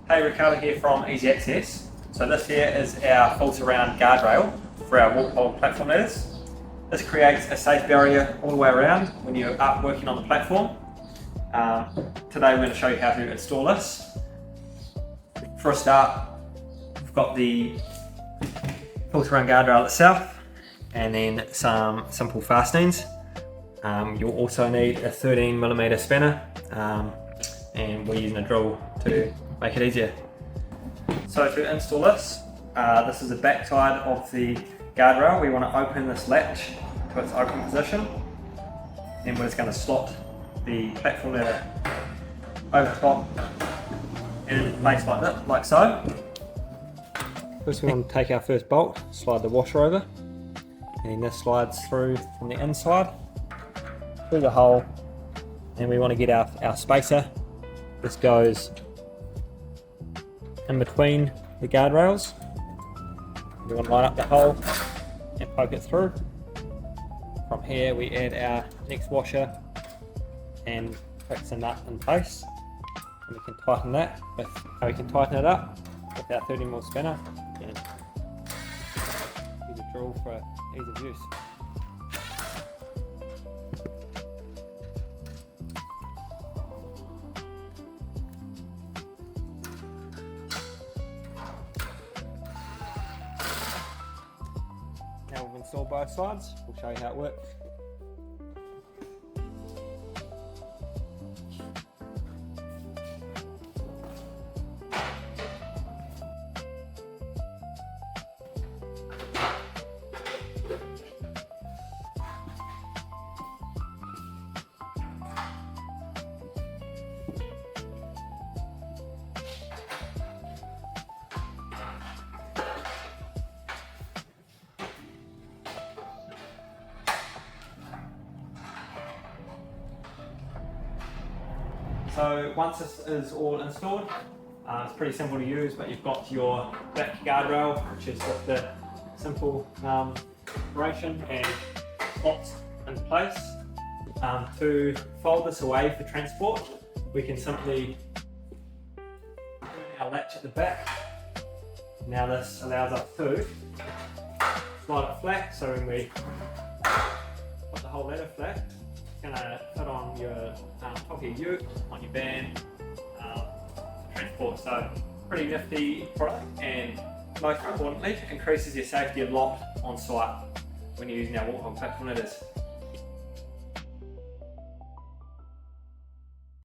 Hey, Ricardo here from Easy Access. So this here is our full surround guardrail for our Warthog platform ladders. This creates a safe barrier all the way around when you're up working on the platform. Today we're going to show you how to install this. For a start, we've got the full surround guardrail itself and then some simple fastenings. You'll also need a 13mm spanner and we're using a drill to make it easier. So to install this, this is the back side of the guardrail. We want to open this latch to its open position. Then we're just going to slot the platform ladder over top and in place like that, like so. First we want to take our first bolt, slide the washer over, and then this slides through from the inside, through the hole, and we want to get our spacer. This goes in between the guardrails. We want to line up the hole and poke it through. From here we add our next washer and fix the nut in place. And we can tighten that with how we can tighten it up with our 30mm spanner and use a drill for ease of use. Now we've installed both sides, we'll show you how it works. So once this is all installed, it's pretty simple to use, but you've got your back guardrail, which is with the simple operation and slots in place. To fold this away for transport, we can simply turn our latch at the back. Now this allows us to slide it flat, so when we put the whole ladder flat, going to fit on your top of your ute, on your van, transport. So pretty nifty product, and most importantly increases your safety a lot on site when you're using our Warthog platform ladders.